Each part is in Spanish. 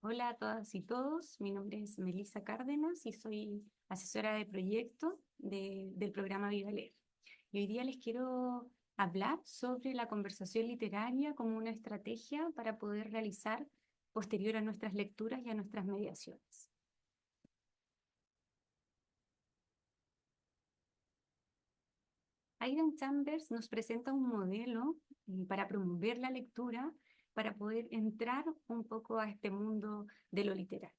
Hola a todas y todos, mi nombre es Melissa Cárdenas y soy asesora de proyecto del programa Viva Leer. Y hoy día les quiero hablar sobre la conversación literaria como una estrategia para poder realizar posterior a nuestras lecturas y a nuestras mediaciones. Aidan Chambers nos presenta un modelo para promover la lectura, para poder entrar un poco a este mundo de lo literario.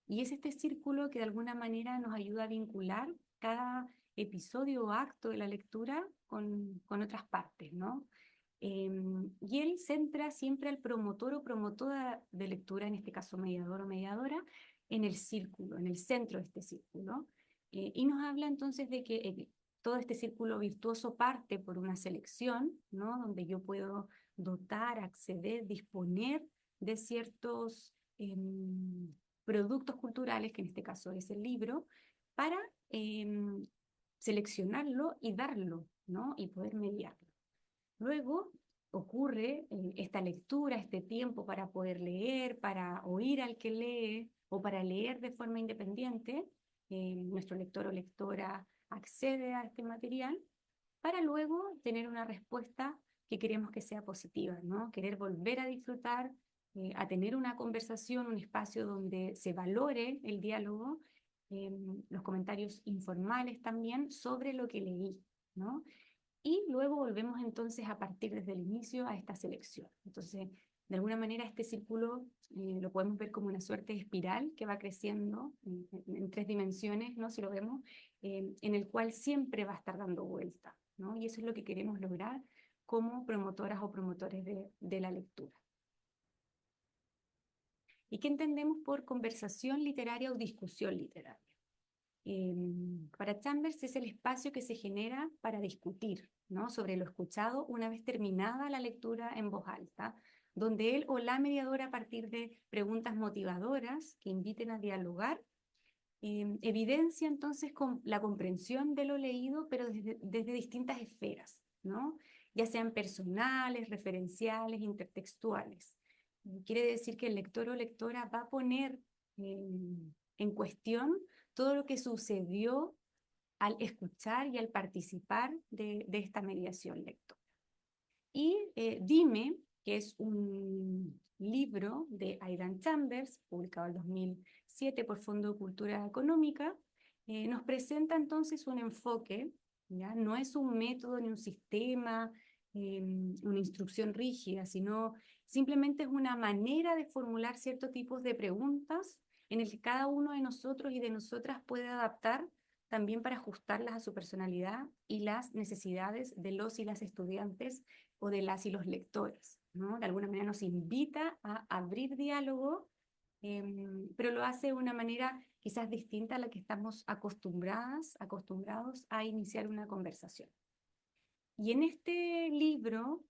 Y es este círculo que de alguna manera nos ayuda a vincular cada episodio o acto de la lectura con otras partes, ¿no? Y él centra siempre al promotor o promotora de lectura, en este caso mediador o mediadora, en el círculo, en el centro de este círculo. Y nos habla entonces de que todo este círculo virtuoso parte por una selección, ¿no? Donde yo puedo dotar, acceder, disponer de ciertos productos culturales, que en este caso es el libro, para seleccionarlo y darlo, ¿no? Y poder mediarlo. Luego ocurre esta lectura, este tiempo para poder leer, para oír al que lee o para leer de forma independiente. Nuestro lector o lectora accede a este material para luego tener una respuesta que queremos que sea positiva, ¿no? Querer volver a disfrutar, a tener una conversación, un espacio donde se valore el diálogo, eh, los comentarios informales también sobre lo que leí, ¿no? Y luego volvemos entonces a partir desde el inicio a esta selección. Entonces, de alguna manera este círculo lo podemos ver como una suerte de espiral que va creciendo en tres dimensiones, ¿no? Si lo vemos, en el cual siempre va a estar dando vuelta, ¿no? Y eso es lo que queremos lograr como promotoras o promotores de la lectura. ¿Y qué entendemos por conversación literaria o discusión literaria? Para Chambers es el espacio que se genera para discutir, ¿no? Sobre lo escuchado una vez terminada la lectura en voz alta, donde él o la mediadora a partir de preguntas motivadoras que inviten a dialogar, evidencia entonces con la comprensión de lo leído, pero desde distintas esferas, ¿no? Ya sean personales, referenciales, intertextuales. Quiere decir que el lector o lectora va a poner en cuestión todo lo que sucedió al escuchar y al participar de esta mediación lectora. Y Dime, que es un libro de Aidan Chambers, publicado en 2007 por Fondo de Cultura Económica, nos presenta entonces un enfoque, ¿ya? No es un método ni un sistema, una instrucción rígida, sino simplemente es una manera de formular ciertos tipos de preguntas en el que cada uno de nosotros y de nosotras puede adaptar también para ajustarlas a su personalidad y las necesidades de los y las estudiantes o de las y los lectores, ¿no? De alguna manera nos invita a abrir diálogo, pero lo hace de una manera quizás distinta a la que estamos acostumbrados a iniciar una conversación. Y en este libro,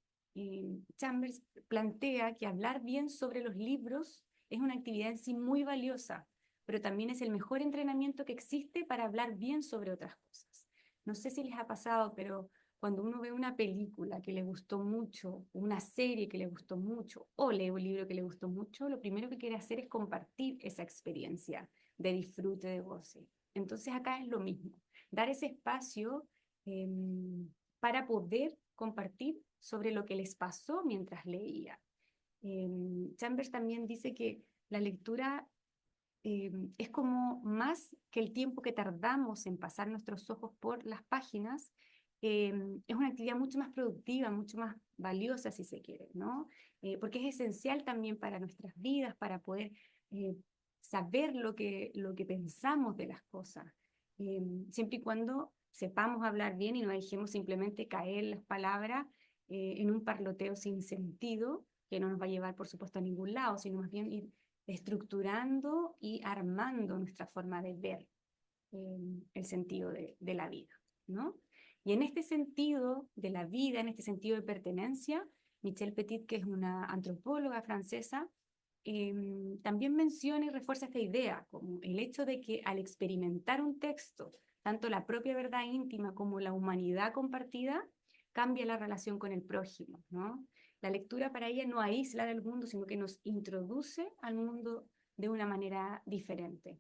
Chambers plantea que hablar bien sobre los libros es una actividad en sí muy valiosa, pero también es el mejor entrenamiento que existe para hablar bien sobre otras cosas. No sé si les ha pasado, pero cuando uno ve una película que le gustó mucho, una serie que le gustó mucho, o lee un libro que le gustó mucho, lo primero que quiere hacer es compartir esa experiencia de disfrute, de goce. Entonces acá es lo mismo, dar ese espacio eh, para poder compartir sobre lo que les pasó mientras leía. Chambers también dice que la lectura es como más que el tiempo que tardamos en pasar nuestros ojos por las páginas, eh, es una actividad mucho más productiva, mucho más valiosa, si se quiere, ¿no? Porque es esencial también para nuestras vidas, para poder eh, saber lo que pensamos de las cosas, siempre y cuando sepamos hablar bien y no dejemos simplemente caer las palabras en un parloteo sin sentido, que no nos va a llevar, por supuesto, a ningún lado, sino más bien ir estructurando y armando nuestra forma de ver el sentido de la vida, ¿no? Y en este sentido de la vida, en este sentido de pertenencia, Michelle Petit, que es una antropóloga francesa, también menciona y refuerza esta idea, como el hecho de que al experimentar un texto, tanto la propia verdad íntima como la humanidad compartida, cambia la relación con el prójimo, ¿no? La lectura para ella no aísla del mundo, sino que nos introduce al mundo de una manera diferente.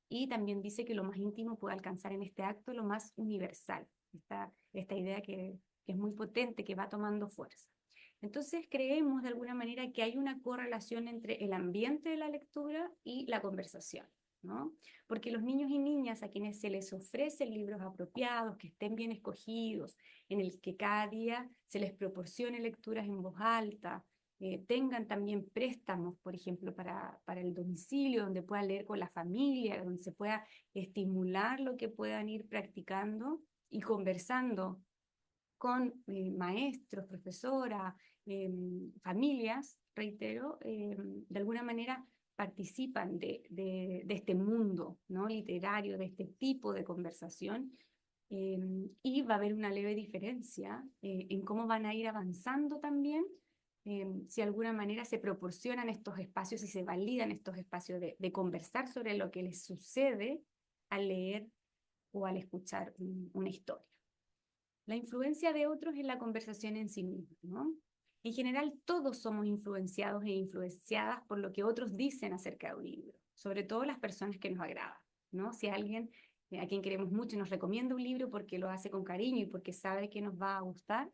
Y también dice que lo más íntimo puede alcanzar en este acto lo más universal, esta idea que es muy potente, que va tomando fuerza. Entonces creemos de alguna manera que hay una correlación entre el ambiente de la lectura y la conversación, ¿no? Porque los niños y niñas a quienes se les ofrecen libros apropiados, que estén bien escogidos, en el que cada día se les proporcione lecturas en voz alta, tengan también préstamos, por ejemplo, para el domicilio, donde puedan leer con la familia, donde se pueda estimular lo que puedan ir practicando y conversando con maestros, profesoras, familias, reitero, de alguna manera participan de este mundo, ¿no? Literario, de este tipo de conversación, y va a haber una leve diferencia en cómo van a ir avanzando también, si de alguna manera se proporcionan estos espacios y se validan estos espacios de conversar sobre lo que les sucede al leer o al escuchar una historia. La influencia de otros en la conversación en sí misma, ¿no? En general, todos somos influenciados e influenciadas por lo que otros dicen acerca de un libro, sobre todo las personas que nos agradan, ¿no? Si alguien a quien queremos mucho nos recomienda un libro porque lo hace con cariño y porque sabe que nos va a gustar,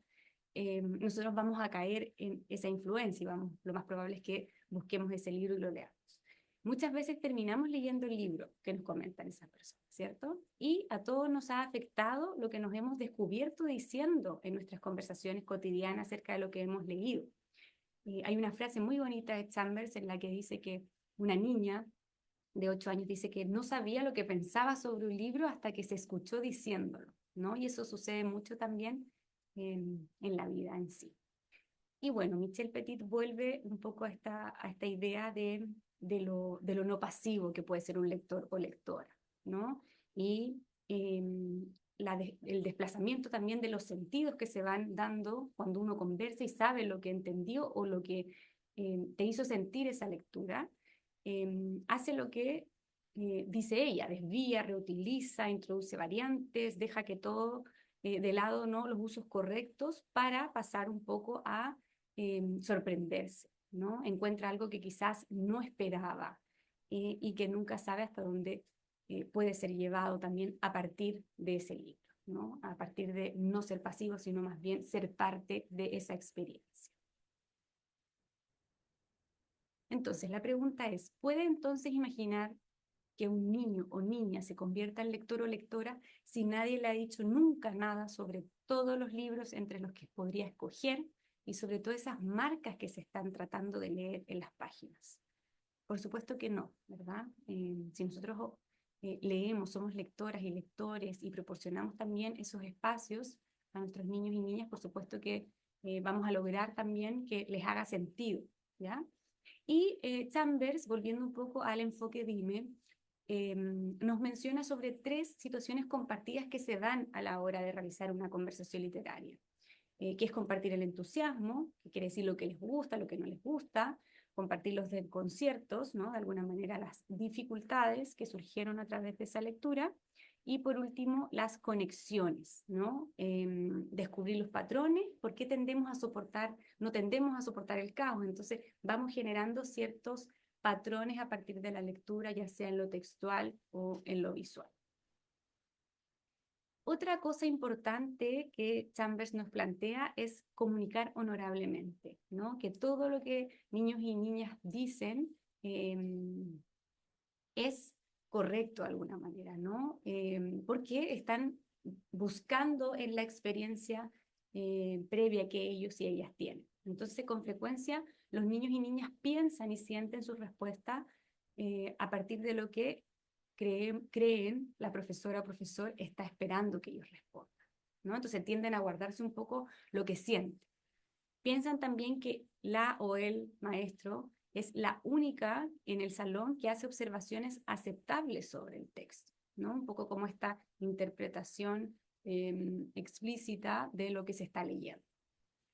nosotros vamos a caer en esa influencia y vamos, lo más probable es que busquemos ese libro y lo leamos. Muchas veces terminamos leyendo el libro que nos comentan esas personas, ¿cierto? Y a todos nos ha afectado lo que nos hemos descubierto diciendo en nuestras conversaciones cotidianas acerca de lo que hemos leído. Hay una frase muy bonita de Chambers en la que dice que una niña de 8 años dice que no sabía lo que pensaba sobre un libro hasta que se escuchó diciéndolo, ¿no? Y eso sucede mucho también en la vida en sí. Y bueno, Michel Petit vuelve un poco a esta idea de lo no pasivo que puede ser un lector o lectora, ¿no? Y el desplazamiento también de los sentidos que se van dando cuando uno conversa y sabe lo que entendió o lo que te hizo sentir esa lectura, hace lo que dice ella, desvía, reutiliza, introduce variantes, deja que todo de lado, ¿no? Los usos correctos para pasar un poco a sorprenderse, ¿no? Encuentra algo que quizás no esperaba y que nunca sabe hasta dónde puede ser llevado también a partir de ese libro, ¿no? A partir de no ser pasivo, sino más bien ser parte de esa experiencia. Entonces, la pregunta es, ¿puede entonces imaginar que un niño o niña se convierta en lector o lectora si nadie le ha dicho nunca nada sobre todos los libros entre los que podría escoger y sobre todo esas marcas que se están tratando de leer en las páginas? Por supuesto que no, ¿verdad? Si nosotros leemos, somos lectoras y lectores y proporcionamos también esos espacios a nuestros niños y niñas, por supuesto que vamos a lograr también que les haga sentido, ¿ya? Y Chambers, volviendo un poco al enfoque DIME, nos menciona sobre 3 situaciones compartidas que se dan a la hora de realizar una conversación literaria, que es compartir el entusiasmo, que quiere decir lo que les gusta, lo que no les gusta, compartir los desconciertos, ¿no? De alguna manera las dificultades que surgieron a través de esa lectura, y por último, las conexiones, ¿no? Descubrir los patrones, por qué no tendemos a soportar el caos, entonces vamos generando ciertos patrones a partir de la lectura, ya sea en lo textual o en lo visual. Otra cosa importante que Chambers nos plantea es comunicar honorablemente, ¿no? Que todo lo que niños y niñas dicen es correcto de alguna manera, ¿no? Porque están buscando en la experiencia previa que ellos y ellas tienen. Entonces, con frecuencia, los niños y niñas piensan y sienten su respuesta a partir de lo que creen la profesora o profesor está esperando que ellos respondan, ¿no? Entonces tienden a guardarse un poco lo que sienten. Piensan también que la o el maestro es la única en el salón que hace observaciones aceptables sobre el texto, ¿no? Un poco como esta interpretación explícita de lo que se está leyendo.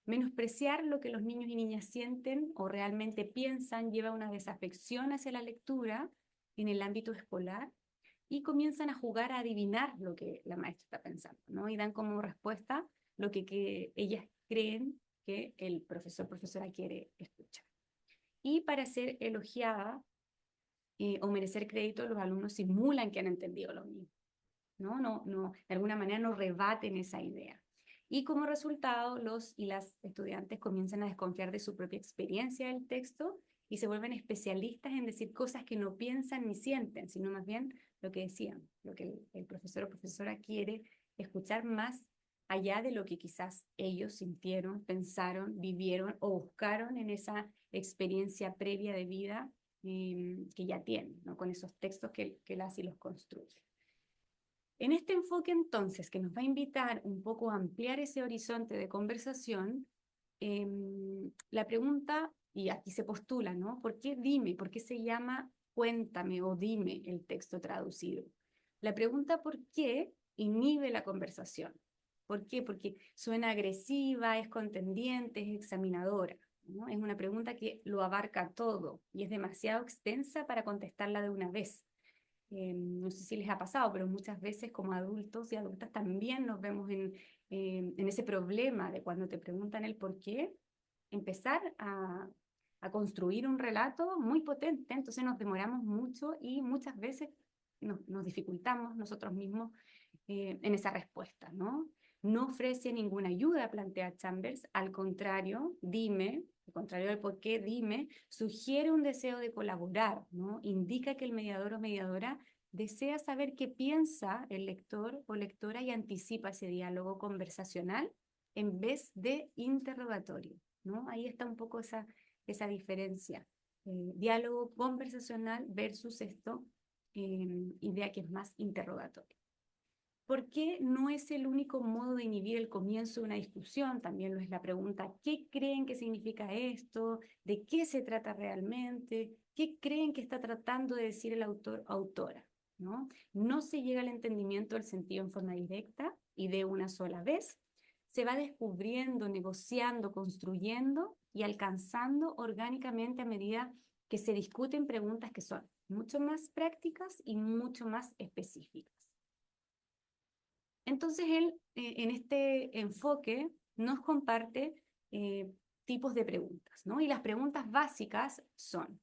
Menospreciar lo que los niños y niñas sienten o realmente piensan lleva a una desafección hacia la lectura en el ámbito escolar y comienzan a jugar a adivinar lo que la maestra está pensando, ¿no? Y dan como respuesta lo que ellas creen que el profesora quiere escuchar. Y para ser elogiada, o merecer crédito, los alumnos simulan que han entendido lo mismo, ¿no? De alguna manera no rebaten esa idea. Y como resultado, los y las estudiantes comienzan a desconfiar de su propia experiencia del texto y se vuelven especialistas en decir cosas que no piensan ni sienten, sino más bien lo que decían, lo que el profesor o profesora quiere escuchar más allá de lo que quizás ellos sintieron, pensaron, vivieron o buscaron en esa experiencia previa de vida que ya tienen, ¿no? Con esos textos que las y los construyen. En este enfoque entonces, que nos va a invitar un poco a ampliar ese horizonte de conversación, la pregunta, y aquí se postula, ¿no? ¿Por qué dime? ¿Por qué se llama cuéntame o dime el texto traducido? La pregunta ¿por qué? Inhibe la conversación. ¿Por qué? Porque suena agresiva, es contendiente, es examinadora, ¿no? Es una pregunta que lo abarca todo y es demasiado extensa para contestarla de una vez. No sé si les ha pasado, pero muchas veces como adultos y adultas también nos vemos en ese problema de cuando te preguntan el por qué, empezar a construir un relato muy potente, entonces nos demoramos mucho y muchas veces nos dificultamos nosotros mismos en esa respuesta, ¿no? No ofrece ninguna ayuda, plantea Chambers, al contrario, dime, al contrario del por qué, dime, sugiere un deseo de colaborar, ¿no? Indica que el mediador o mediadora desea saber qué piensa el lector o lectora y anticipa ese diálogo conversacional en vez de interrogatorio, ¿no? Ahí está un poco esa diferencia. Diálogo conversacional versus esto, idea que es más interrogatorio. ¿Por qué no es el único modo de inhibir el comienzo de una discusión? También lo es la pregunta, ¿qué creen que significa esto? ¿De qué se trata realmente? ¿Qué creen que está tratando de decir el autor o autora? ¿No? No se llega al entendimiento del sentido en forma directa y de una sola vez. Se va descubriendo, negociando, construyendo y alcanzando orgánicamente a medida que se discuten preguntas que son mucho más prácticas y mucho más específicas. Entonces él, en este enfoque, nos comparte tipos de preguntas, ¿no? Y las preguntas básicas son,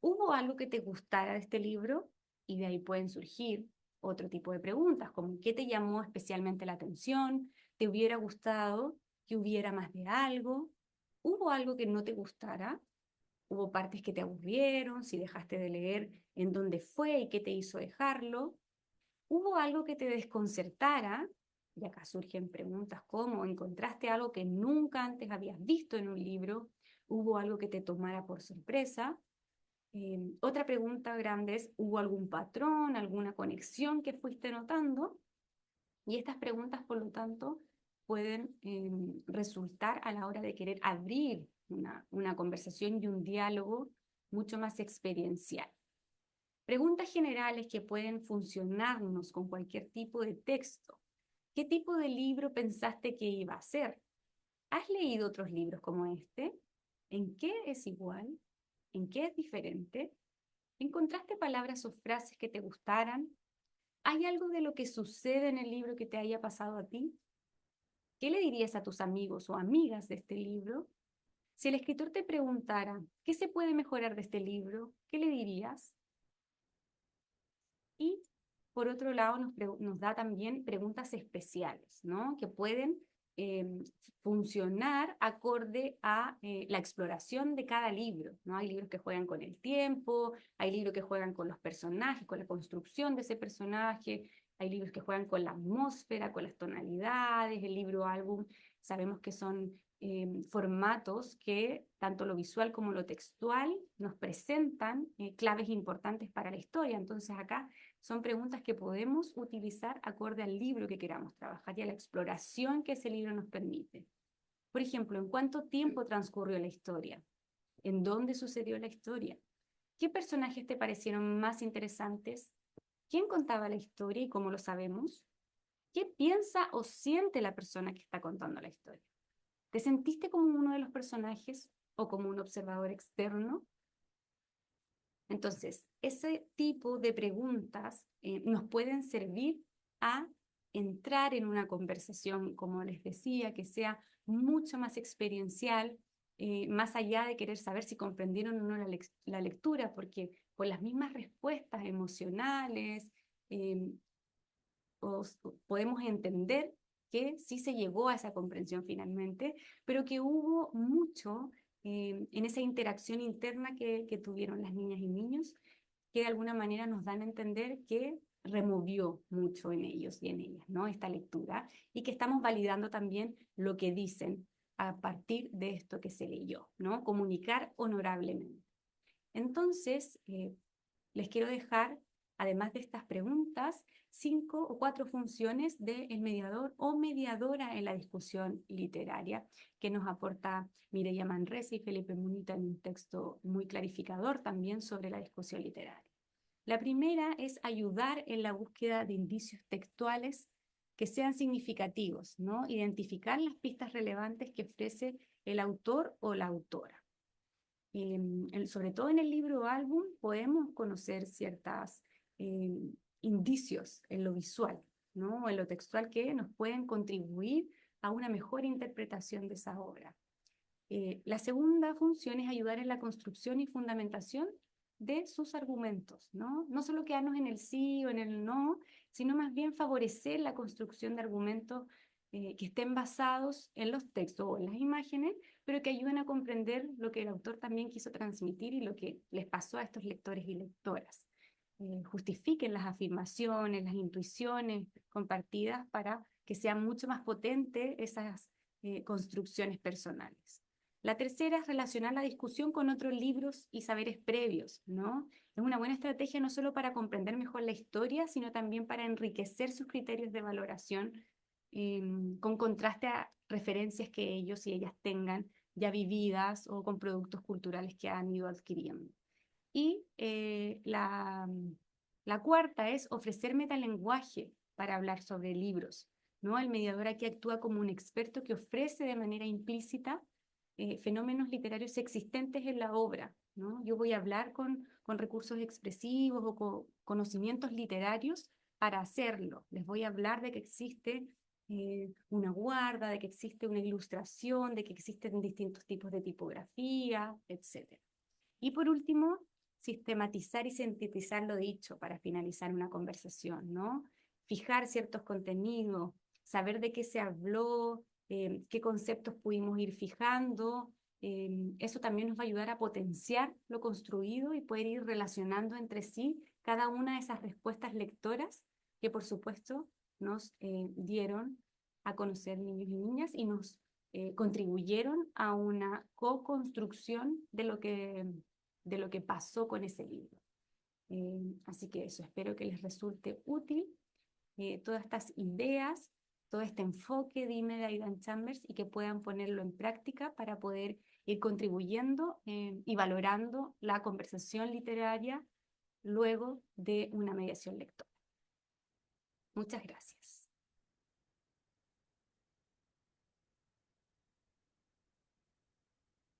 ¿hubo algo que te gustara de este libro? Y de ahí pueden surgir otro tipo de preguntas, como ¿qué te llamó especialmente la atención? ¿Te hubiera gustado que hubiera más de algo? ¿Hubo algo que no te gustara? ¿Hubo partes que te aburrieron? Si dejaste de leer, ¿en dónde fue y qué te hizo dejarlo? ¿Hubo algo que te desconcertara? Y acá surgen preguntas como, ¿encontraste algo que nunca antes habías visto en un libro? ¿Hubo algo que te tomara por sorpresa? Otra pregunta grande es, ¿hubo algún patrón, alguna conexión que fuiste notando? Y estas preguntas, por lo tanto, pueden resultar a la hora de querer abrir una conversación y un diálogo mucho más experiencial. Preguntas generales que pueden funcionarnos con cualquier tipo de texto. ¿Qué tipo de libro pensaste que iba a ser? ¿Has leído otros libros como este? ¿En qué es igual? ¿En qué es diferente? ¿Encontraste palabras o frases que te gustaran? ¿Hay algo de lo que sucede en el libro que te haya pasado a ti? ¿Qué le dirías a tus amigos o amigas de este libro? Si el escritor te preguntara, ¿qué se puede mejorar de este libro? ¿Qué le dirías? Y por otro lado nos da también preguntas especiales, ¿no? Que pueden eh, funcionar acorde a la exploración de cada libro, ¿no? Hay libros que juegan con el tiempo, hay libros que juegan con los personajes, con la construcción de ese personaje, hay libros que juegan con la atmósfera, con las tonalidades, el libro álbum, sabemos que son formatos que tanto lo visual como lo textual nos presentan claves importantes para la historia. Entonces acá son preguntas que podemos utilizar acorde al libro que queramos trabajar y a la exploración que ese libro nos permite. Por ejemplo, ¿en cuánto tiempo transcurrió la historia? ¿En dónde sucedió la historia? ¿Qué personajes te parecieron más interesantes? ¿Quién contaba la historia y cómo lo sabemos? ¿Qué piensa o siente la persona que está contando la historia? ¿Te sentiste como uno de los personajes o como un observador externo? Entonces, ese tipo de preguntas nos pueden servir a entrar en una conversación, como les decía, que sea mucho más experiencial, más allá de querer saber si comprendieron o no la lectura, porque por las mismas respuestas emocionales podemos entender que sí se llegó a esa comprensión finalmente, pero que hubo mucho en esa interacción interna que tuvieron las niñas y niños, que de alguna manera nos dan a entender que removió mucho en ellos y en ellas, ¿no? Esta lectura, y que estamos validando también lo que dicen a partir de esto que se leyó, ¿no? Comunicar honorablemente. Entonces, les quiero dejar, además de estas preguntas, 5 o 4 funciones del mediador o mediadora en la discusión literaria que nos aporta Mireia Manresa y Felipe Munita en un texto muy clarificador también sobre la discusión literaria. La primera es ayudar en la búsqueda de indicios textuales que sean significativos, ¿no? Identificar las pistas relevantes que ofrece el autor o la autora. Sobre todo en el libro o álbum podemos conocer ciertos indicios en lo visual, ¿no? O en lo textual que nos pueden contribuir a una mejor interpretación de esa obra. La segunda función es ayudar en la construcción y fundamentación de sus argumentos, ¿no? No solo quedarnos en el sí o en el no, sino más bien favorecer la construcción de argumentos que estén basados en los textos o en las imágenes, pero que ayuden a comprender lo que el autor también quiso transmitir y lo que les pasó a estos lectores y lectoras. Justifiquen las afirmaciones, las intuiciones compartidas para que sean mucho más potentes esas construcciones personales. La tercera es relacionar la discusión con otros libros y saberes previos, ¿no? Es una buena estrategia no solo para comprender mejor la historia, sino también para enriquecer sus criterios de valoración con contraste a referencias que ellos y ellas tengan ya vividas o con productos culturales que han ido adquiriendo. Y la cuarta es ofrecer metalenguaje para hablar sobre libros, ¿no? El mediador aquí actúa como un experto que ofrece de manera implícita fenómenos literarios existentes en la obra, ¿no? Yo voy a hablar con recursos expresivos o con conocimientos literarios para hacerlo. Les voy a hablar de que existe una guarda, de que existe una ilustración, de que existen distintos tipos de tipografía, etc. Y por último, sistematizar y sintetizar lo dicho para finalizar una conversación, ¿no? Fijar ciertos contenidos, saber de qué se habló, qué conceptos pudimos ir fijando. Eso también nos va a ayudar a potenciar lo construido y poder ir relacionando entre sí cada una de esas respuestas lectoras que por supuesto nos dieron a conocer niños y niñas y nos contribuyeron a una co-construcción de lo que pasó con ese libro. Así que eso, espero que les resulte útil todas estas ideas, todo este enfoque de Imelda y Dan Chambers y que puedan ponerlo en práctica para poder ir contribuyendo y valorando la conversación literaria luego de una mediación lectora. Muchas gracias.